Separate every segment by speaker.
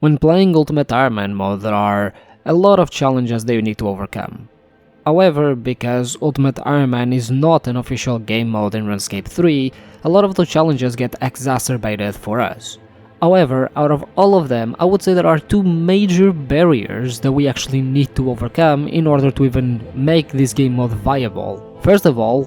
Speaker 1: When playing Ultimate Iron Man mode, there are a lot of challenges that you need to overcome. However, because Ultimate Iron Man is not an official game mode in Runescape 3, a lot of those challenges get exacerbated for us. However, out of all of them, I would say there are two major barriers that we actually need to overcome in order to even make this game mode viable. First of all,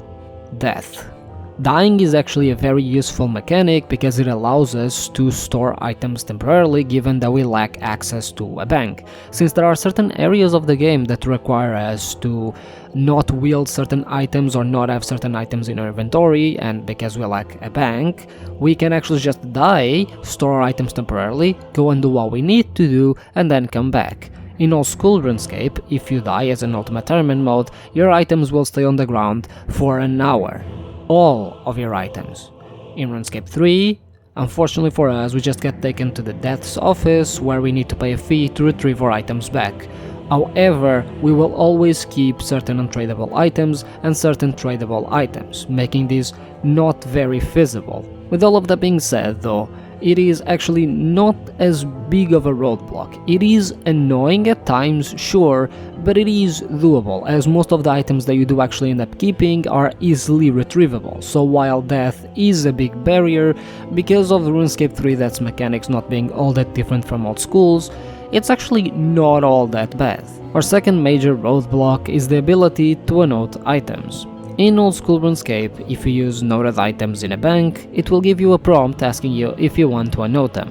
Speaker 1: death. Dying is actually a very useful mechanic because it allows us to store items temporarily given that we lack access to a bank. Since there are certain areas of the game that require us to not wield certain items or not have certain items in our inventory, and because we lack a bank, we can actually just die, store our items temporarily, go and do what we need to do, and then come back. In old school RuneScape, if you die as an Ultimate Iron Man mode, your items will stay on the ground for an hour. All of your items. In RuneScape 3, unfortunately for us, we just get taken to the Death's office where we need to pay a fee to retrieve our items back. However, we will always keep certain untradable items and certain tradable items, making this not very feasible. With all of that being said though, it is actually not as big of a roadblock. It is annoying at times, sure, but it is doable, as most of the items that you do actually end up keeping are easily retrievable. So while death is a big barrier, because of RuneScape 3 that's mechanics not being all that different from old schools, it's actually not all that bad. Our second major roadblock is the ability to unnote items. In old school RuneScape, if you use noted items in a bank, it will give you a prompt asking you if you want to unnote them.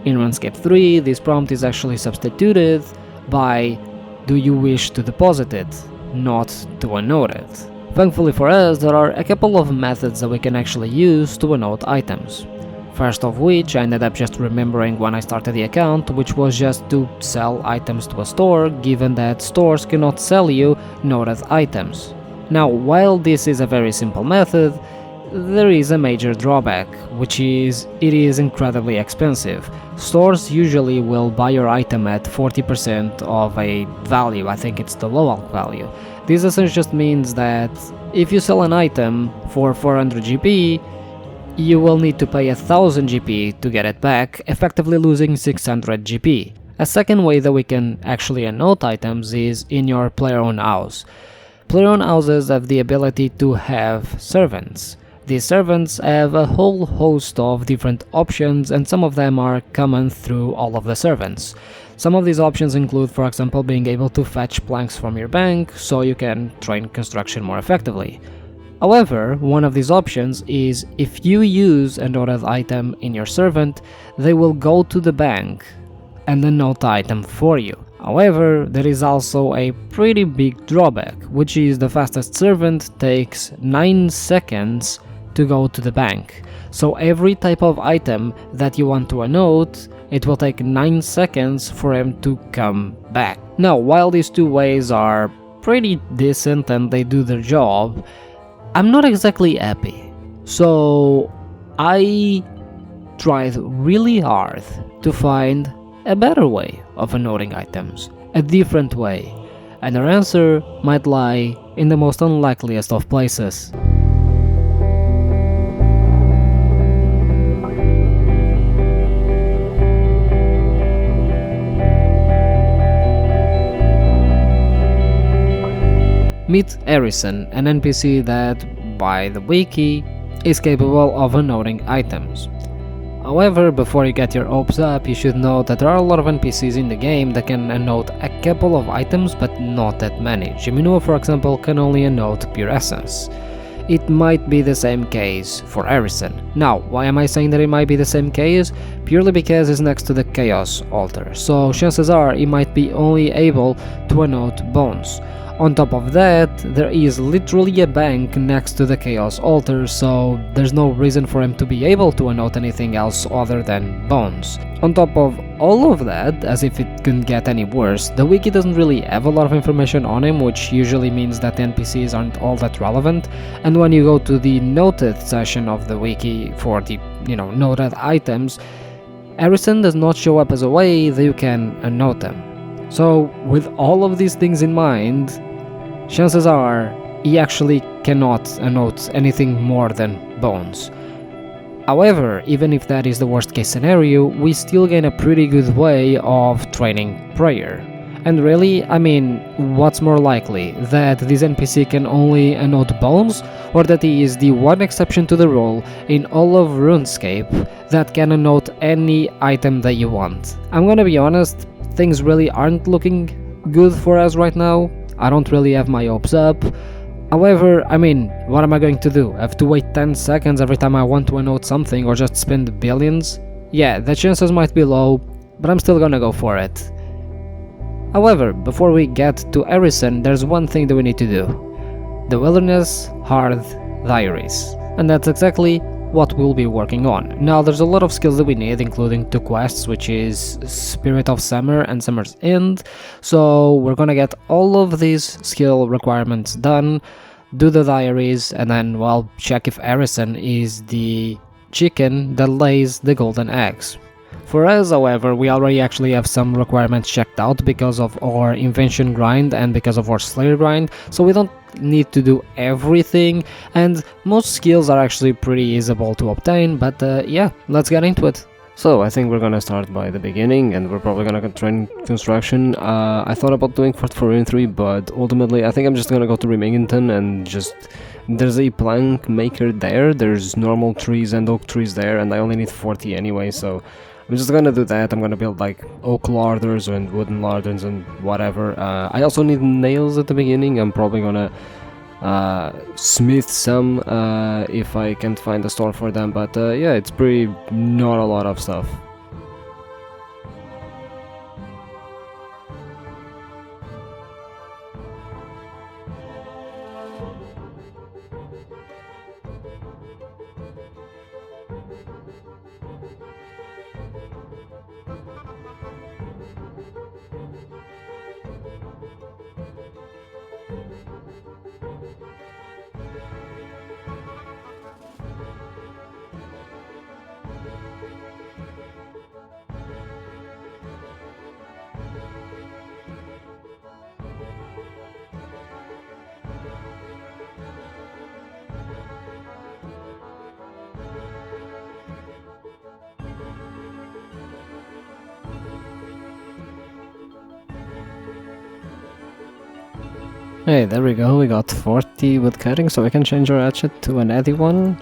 Speaker 1: In RuneScape 3, this prompt is actually substituted by "do you wish to deposit it?", not to unnote it. Thankfully for us, there are a couple of methods that we can actually use to unnote items. First of which I ended up just remembering when I started the account, which was just to sell items to a store, given that stores cannot sell you noted items. Now, while this is a very simple method, there is a major drawback, which is it is incredibly expensive. Stores usually will buy your item at 40% of a value, I think it's the low-alc value. This essentially just means that if you sell an item for 400 GP, you will need to pay 1000 GP to get it back, effectively losing 600 GP. A second way that we can actually unnote items is in your player-owned house. Player-owned houses have the ability to have servants. These servants have a whole host of different options, and some of them are common through all of the servants. Some of these options include, for example, being able to fetch planks from your bank so you can train construction more effectively. However, one of these options is if you use a noted item in your servant, they will go to the bank and unnote the item for you. However, there is also a pretty big drawback, which is the fastest servant takes 9 seconds to go to the bank. So every type of item that you want to unnote, it will take 9 seconds for him to come back. Now, while these two ways are pretty decent and they do their job, I'm not exactly happy. So I tried really hard to find a better way of unnoting items, a different way, and our answer might lie in the most unlikeliest of places. Meet Harrison, an NPC that, by the wiki, is capable of unnoting items. However, before you get your hopes up, you should know that there are a lot of NPCs in the game that can unnote a couple of items, but not that many. Jiminua, for example, can only unnote pure essence. It might be the same case for Harrison. Now, why am I saying that it might be the same case? Purely because it's next to the Chaos Altar, so chances are he might be only able to unnote bones. On top of that, there is literally a bank next to the Chaos Altar, so there's no reason for him to be able to unnote anything else other than bones. On top of all of that, as if it couldn't get any worse, the wiki doesn't really have a lot of information on him, which usually means that the NPCs aren't all that relevant, and when you go to the noted section of the wiki for the, noted items, Harrison does not show up as a way that you can unnote them. So, with all of these things in mind, chances are he actually cannot unnote anything more than bones. However, even if that is the worst case scenario, we still gain a pretty good way of training prayer. And really, I mean, what's more likely? That this NPC can only unnote bones, or that he is the one exception to the rule in all of RuneScape that can unnote any item that you want? I'm gonna be honest, things really aren't looking good for us right now. I don't really have my hopes up. However, I mean, what am I going to do? Have to wait 10 seconds every time I want to unnote something, or just spend billions? Yeah, the chances might be low, but I'm still gonna go for it. However, before we get to Harrison, there's one thing that we need to do. The Wilderness Hard Diaries. And that's exactly what we'll be working on. Now, there's a lot of skills that we need, including 2 quests, which is Spirit of Summer and Summer's End. So we're gonna get all of these skill requirements done, do the diaries, and then, well, check if Harrison is the chicken that lays the golden eggs. For us, however, we already actually have some requirements checked out because of our invention grind and because of our slayer grind, so we don't need to do everything, and most skills are actually pretty easable to obtain, but yeah, let's get into it. So I think we're gonna start by the beginning, and we're probably gonna train construction. I thought about doing Fort for Rune 3, but ultimately I think I'm just gonna go to Remington and just... There's a plank maker there, there's normal trees and oak trees there, and I only need 40 anyway, so I'm just gonna do that. I'm gonna build like oak larders and wooden larders and whatever. I also need nails at the beginning. I'm probably gonna smith some if I can't find a store for them, but yeah, it's pretty not a lot of stuff. Hey, there we go, we got 40 wood cutting, so we can change our hatchet to an eddy one.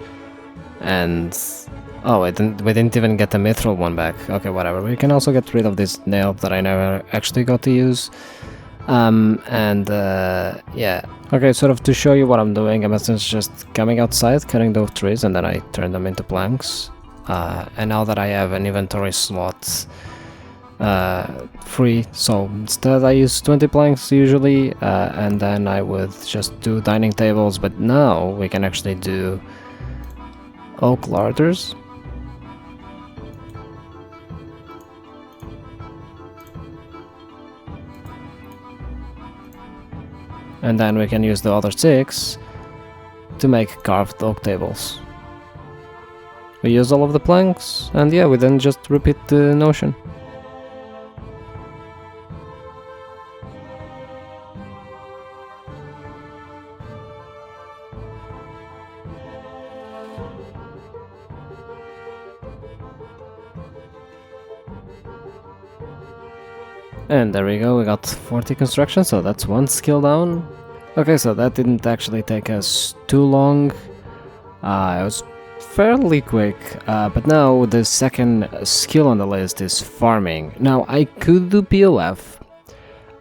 Speaker 1: And... oh, we didn't even get the mithril one back. Okay, whatever. We can also get rid of this nail that I never actually got to use. Yeah. Okay, sort of to show you what I'm doing, I'm just coming outside, cutting those trees, and then I turn them into planks. And now that I have an inventory slot free, so instead I use 20 planks usually, and then I would just do dining tables, but now we can actually do oak larders. And then we can use the other 6 to make carved oak tables. We use all of the planks, and yeah, we then just repeat the notion. And there we go, we got 40 construction, so that's 1 skill down. Okay, so that didn't actually take us too long. It was fairly quick, but now the second skill on the list is farming. Now, I could do POF,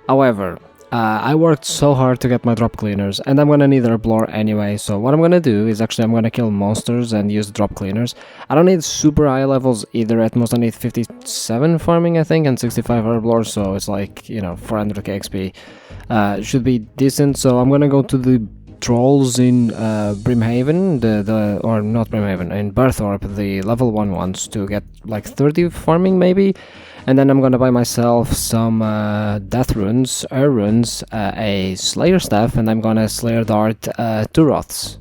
Speaker 1: however, I worked so hard to get my drop cleaners, and I'm gonna need a herblore anyway, so what I'm gonna do is actually I'm gonna kill monsters and use drop cleaners. I don't need super high levels either, at most I need 57 farming I think, and 65 herblore, so it's like, you know, 400k XP. Should be decent, so I'm gonna go to the trolls in Brimhaven, or not Brimhaven, in Berthorpe, the level 1 ones, to get like 30 farming maybe. And then I'm gonna buy myself some death runes, runes, a slayer staff, and I'm gonna slayer dart 2 wraths.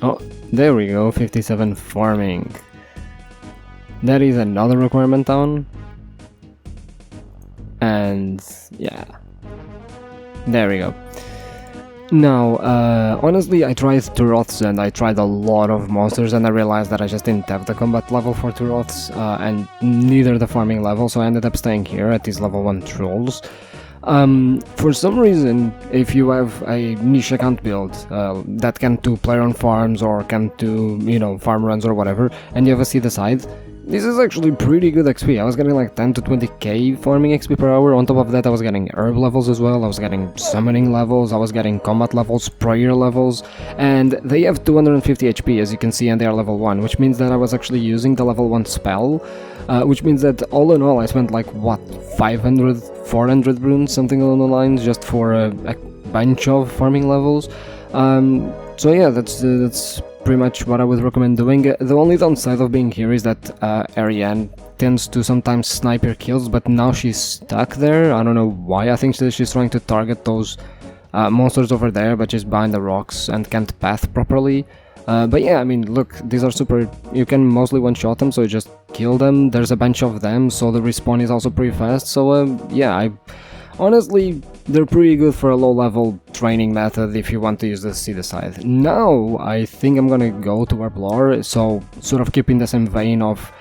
Speaker 1: Oh, there we go, 57 farming. That is another requirement down. And yeah, there we go. Now, honestly, I tried Turoths and I tried a lot of monsters, and I realized that I just didn't have the combat level for Turoths, and neither the farming level, so I ended up staying here at these level 1 trolls. For some reason, if you have a niche account build that can do player on farms or can do, you know, farm runs or whatever, and you have a see the side, this is actually pretty good XP. I was getting like 10 to 20k farming XP per hour. On top of that, I was getting herb levels as well, I was getting summoning levels, I was getting combat levels, prayer levels, and they have 250 HP as you can see, and they are level 1, which means that I was actually using the level 1 spell, which means that all in all I spent like, what, 500, 400 runes, something along the lines, just for a bunch of farming levels. So yeah, that's pretty much what I would recommend doing. The only downside of being here is that Ariane tends to sometimes snipe your kills, but now she's stuck there. I don't know why. I think she's trying to target those monsters over there, but she's behind the rocks and can't path properly. But yeah, I mean, look, these are super... you can mostly one-shot them, so you just kill them. There's a bunch of them, so the respawn is also pretty fast. So yeah, honestly, they're pretty good for a low-level training method if you want to use the see the scythe. Now, I think I'm gonna go to Herblore, so sort of keeping the same vein of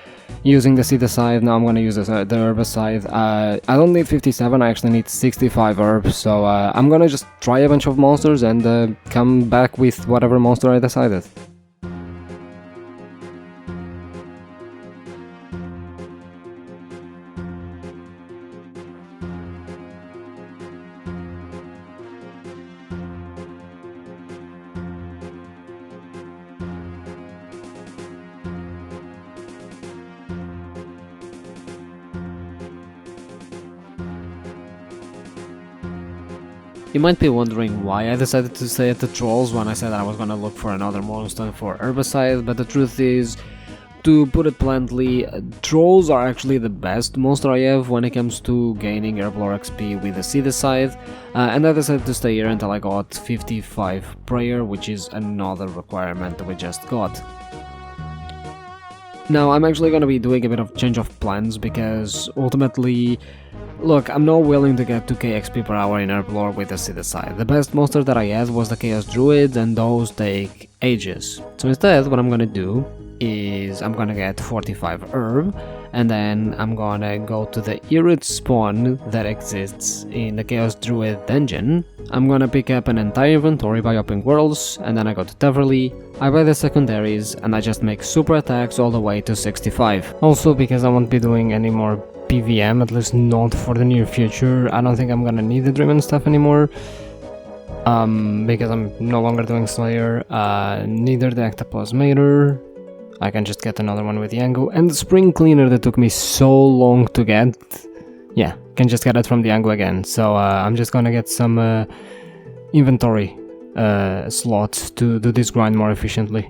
Speaker 1: using the see the scythe. Now I'm gonna use the herbicide. I don't need 57, I actually need 65 herbs, so I'm gonna just try a bunch of monsters and come back with whatever monster I decided. You might be wondering why I decided to stay at the trolls when I said I was gonna look for another monster for herbicide, but the truth is, to put it bluntly, trolls are actually the best monster I have when it comes to gaining Herblore XP with the see the scythe, and I decided to stay here until I got 55 prayer, which is another requirement that we just got. Now I'm actually gonna be doing a bit of change of plans because ultimately, look, I'm not willing to get 2k XP per hour in Herblore with the see the scythe. The best monster that I had was the Chaos Druid, and those take ages. So instead, what I'm gonna do is I'm gonna get 45 herb, and then I'm gonna go to the Irid spawn that exists in the Chaos Druid dungeon. I'm gonna pick up an entire inventory by opening worlds, and then I go to Teverly, I buy the secondaries, and I just make super attacks all the way to 65. Also, because I won't be doing any more PVM, at least not for the near future, I don't think I'm gonna need the Dream and stuff anymore. Because I'm no longer doing Slayer, neither the Octopus Mater. I can just get another one with Yango, and the Spring Cleaner that took me so long to get, yeah, can just get it from the Yango again. So I'm just gonna get some inventory slots to do this grind more efficiently.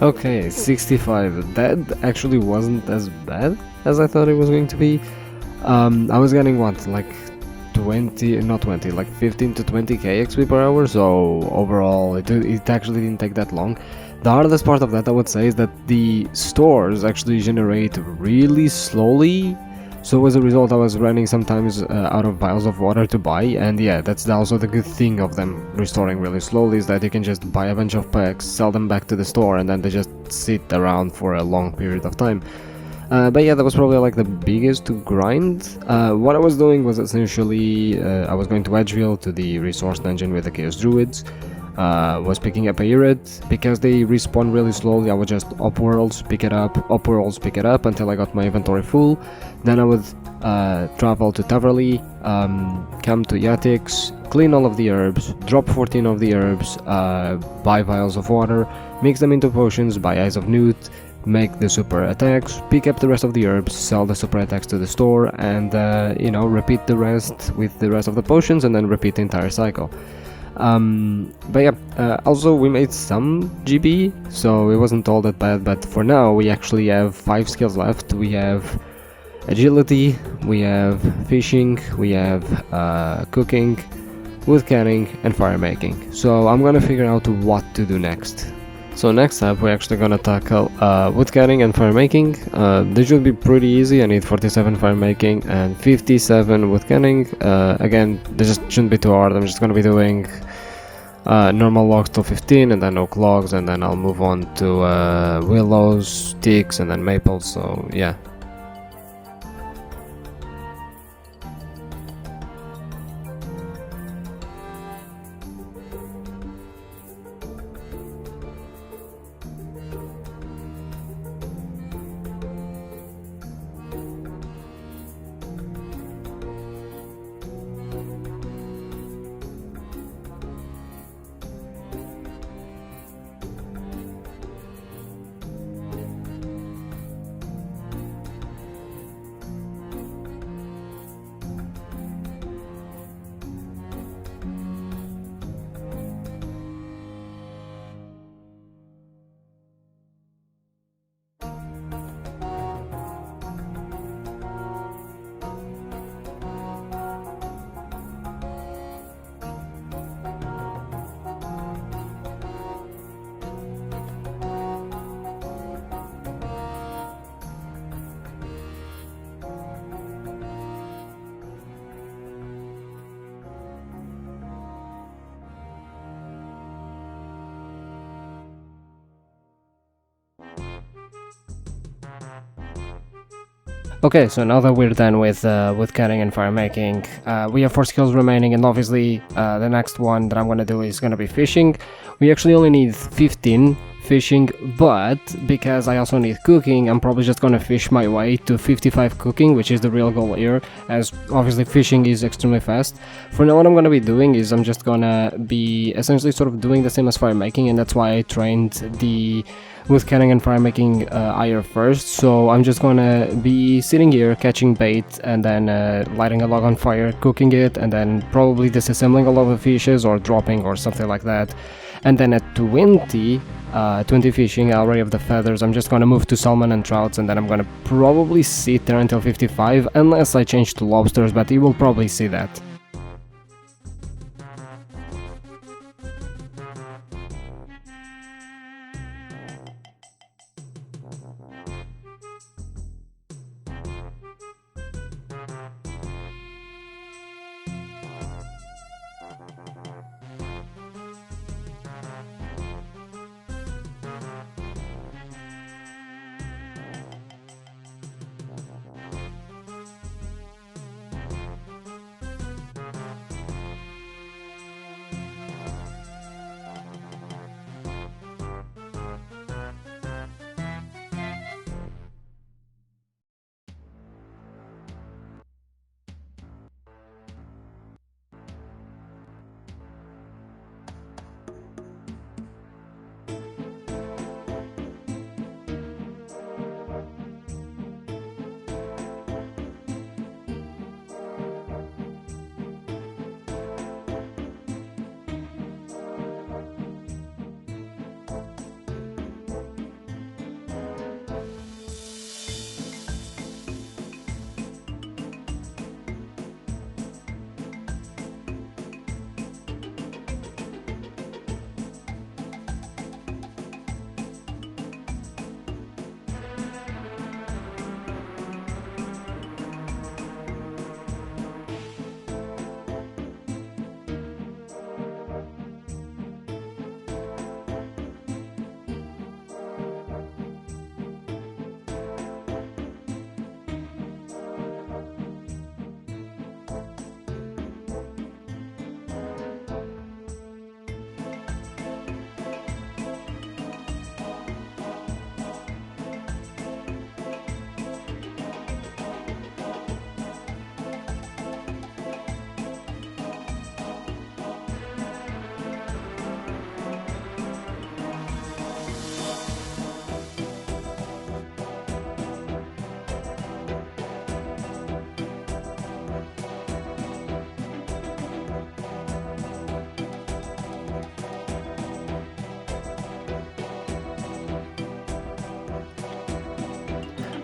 Speaker 1: Okay, 65. That actually wasn't as bad as I thought it was going to be. I was getting what, like 20, not 20, like 15 to 20k XP per hour, so overall it actually didn't take that long. The hardest part of that, I would say, is that the stores actually generate really slowly.
Speaker 2: So as a result, I was running sometimes out of vials of water to buy, and yeah, that's also the good thing of them restoring really slowly, is that you can just buy a bunch of packs, sell them back to the store, and then they just sit around for a long period of time. But yeah, that was probably like the biggest to grind. What I was doing was essentially I was going to Edgeville to the resource dungeon with the Chaos Druids. Was picking up a Irid. Because they respawn really slowly, I would just up worlds, pick it up, up worlds, pick it up until I got my inventory full. Then I would travel to Taverly, come to Yatix, clean all of the herbs, drop 14 of the herbs, buy vials of water, mix them into potions, buy Eyes of Newt, make the super attacks, pick up the rest of the herbs, sell the super attacks to the store, and repeat the rest with the rest of the potions, and then repeat the entire cycle. But yeah, also we made some GB, so it wasn't all that bad, but for now we actually have 5 skills left. We have agility, we have fishing, we have cooking, wood canning, and fire making. So I'm gonna figure out what to do next. So next up, we're actually gonna tackle wood carrying and fire making. This should be pretty easy. I need 47 fire making and 57 wood carrying. Again, this just shouldn't be too hard. I'm just gonna be doing normal logs till 15 and then oak logs, and then I'll move on to willows, sticks, and then maples. So yeah.
Speaker 1: Okay, so now that we're done with cutting and fire making, we have 4 skills remaining, and obviously the next one that I'm gonna do is gonna be fishing. We actually only need 15 fishing, but because I also need cooking, I'm probably just gonna fish my way to 55 cooking, which is the real goal here, as obviously fishing is extremely fast. For now, what I'm gonna be doing is I'm just gonna be essentially sort of doing the same as fire making, and that's why I trained the wood canning and fire making higher first. So I'm just gonna be sitting here catching bait, and then lighting a log on fire, cooking it, and then probably disassembling a lot of fishes or dropping or something like that. And then at 20 fishing, I already have the feathers. I'm just gonna move to salmon and trouts, and then I'm gonna probably sit there until 55, unless I change to lobsters, but you will probably see that.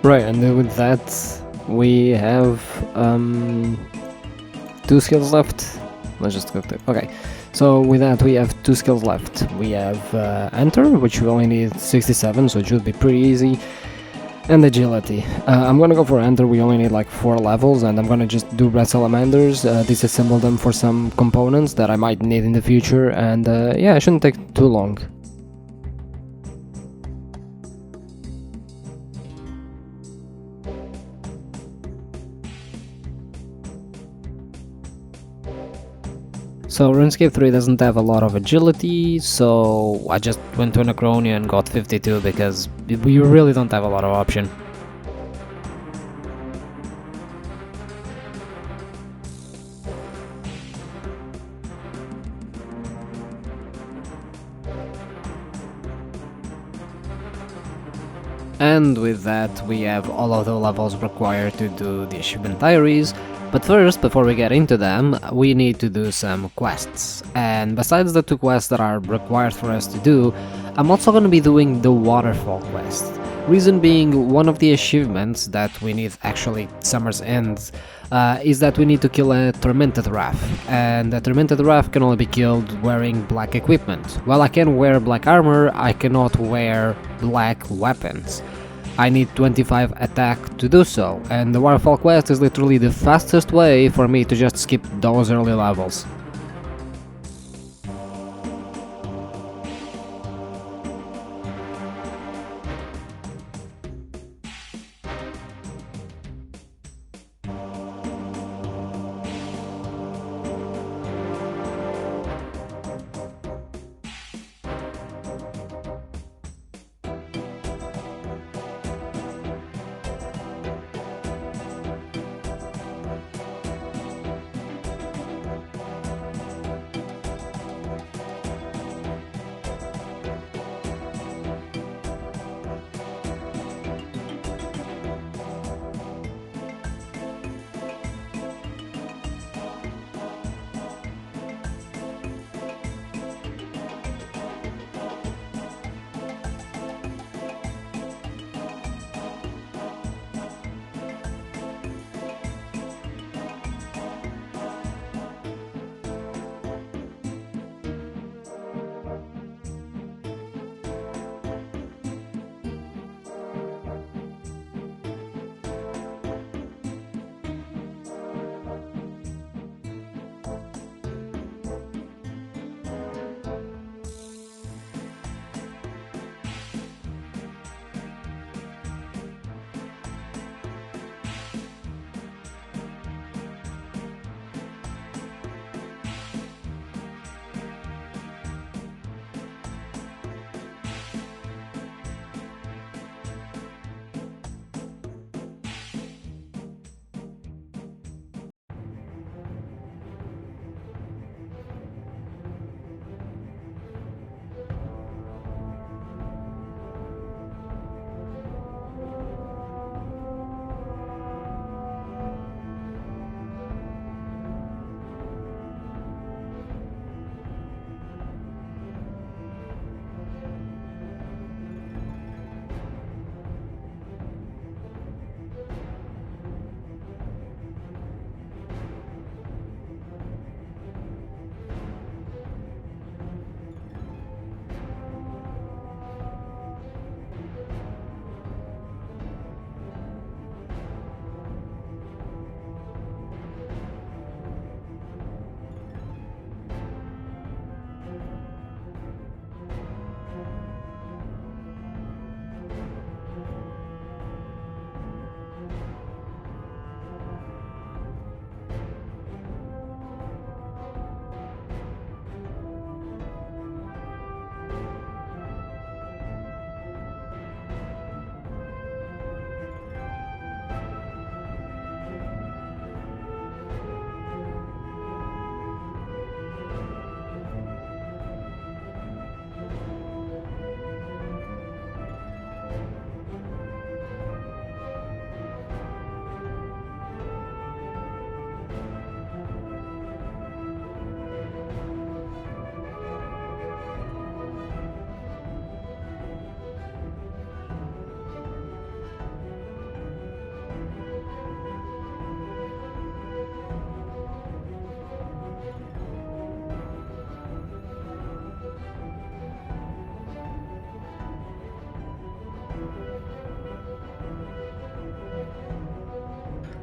Speaker 2: Right, and then with that, we have 2 skills left. Let's just go to. Okay, so with that, we have 2 skills left. We have Enter, which we only need 67, so it should be pretty easy. And Agility. I'm gonna go for Enter, we only need like 4 levels, and I'm gonna just do Red Salamanders, disassemble them for some components that I might need in the future, and yeah, it shouldn't take too long.
Speaker 1: So RuneScape 3 doesn't have a lot of agility, so I just went to Necronia and got 52 because we really don't have a lot of option. And with that, we have all of the levels required to do the achievement diaries. But first, before we get into them, we need to do some quests. And besides the 2 quests that are required for us to do, I'm also going to be doing the waterfall quest. Reason being, one of the achievements that we need actually Summer's End is that we need to kill a Tormented Wrath. And a Tormented Wrath can only be killed wearing black equipment. While I can wear black armor, I cannot wear black weapons. I need 25 attack to do so, and the Waterfall quest is literally the fastest way for me to just skip those early levels.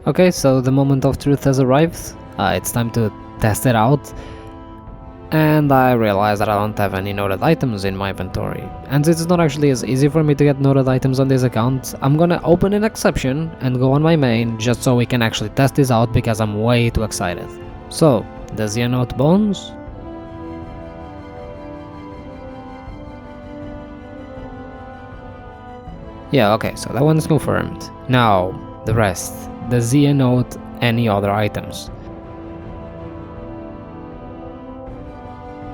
Speaker 1: Okay, so the moment of truth has arrived. It's time to test it out. And I realize that I don't have any noted items in my inventory. And since it's not actually as easy for me to get noted items on this account, I'm gonna open an exception and go on my main just so we can actually test this out because I'm way too excited. So, does he unnote bones? Yeah, okay, so that one's confirmed. Now, the rest. Does he unnote any other items?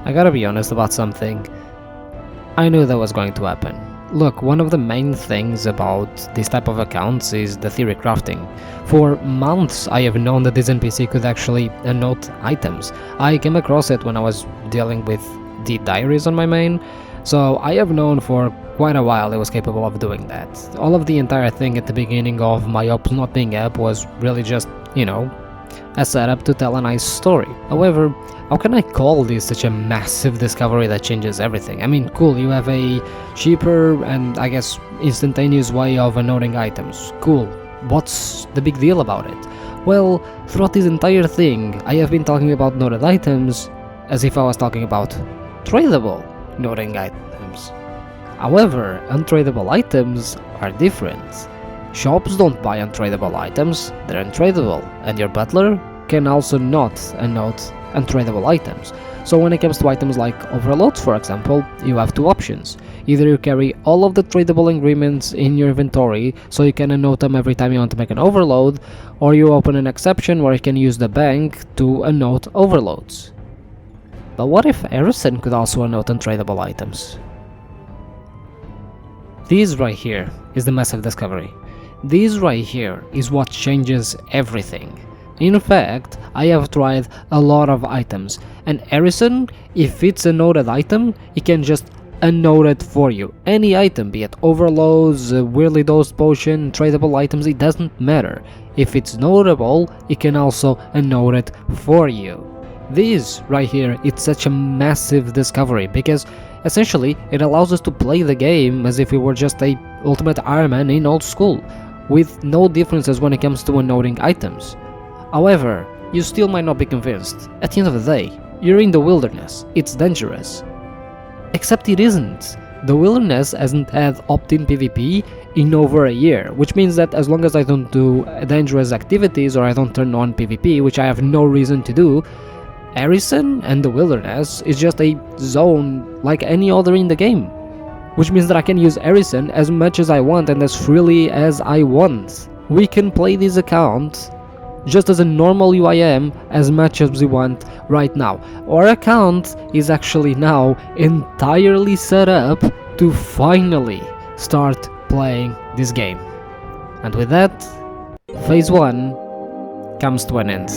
Speaker 1: I gotta be honest about something. I knew that was going to happen. Look, one of the main things about this type of accounts is the theory crafting. For months I have known that this NPC could actually unnote items. I came across it when I was dealing with the Diaries on my main, so I have known for quite a while it was capable of doing that. All of the entire thing at the beginning of my ops not being up was really just, you know, a setup to tell a nice story. However, how can I call this such a massive discovery that changes everything? I mean, cool, you have a cheaper and I guess instantaneous way of unnoting items. Cool, what's the big deal about it? Well, throughout this entire thing, I have been talking about noted items as if I was talking about tradable noting items. However, untradable items are different. Shops don't buy untradable items, they're untradable, and your butler can also not unnote untradable items. So when it comes to items like overloads, for example, you have two options. Either you carry all of the tradable ingredients in your inventory so you can unnote them every time you want to make an overload, or you open an exception where you can use the bank to unnote overloads. But what if Harrison could also unnote untradable items? This right here is the massive discovery. This right here is what changes everything. In fact, I have tried a lot of items, and Harrison, if it's a noted item, he can just unnote it for you. Any item, be it overloads, weirdly dosed potion, tradable items, it doesn't matter. If it's notable, he can also unnote it for you. This right here, it's such a massive discovery because essentially it allows us to play the game as if we were just a Ultimate Iron Man in old school, with no differences when it comes to unnoting items. However, you still might not be convinced. At the end of the day, you're in the wilderness, it's dangerous. Except it isn't. The wilderness hasn't had opt-in PvP in over a year, which means that as long as I don't do dangerous activities or I don't turn on PvP, which I have no reason to do, Harrison and the wilderness is just a zone like any other in the game. Which means that I can use Harrison as much as I want and as freely as I want. We can play this account just as a normal UIM as much as we want right now. Our account is actually now entirely set up to finally start playing this game. And with that, phase 1 comes to an end.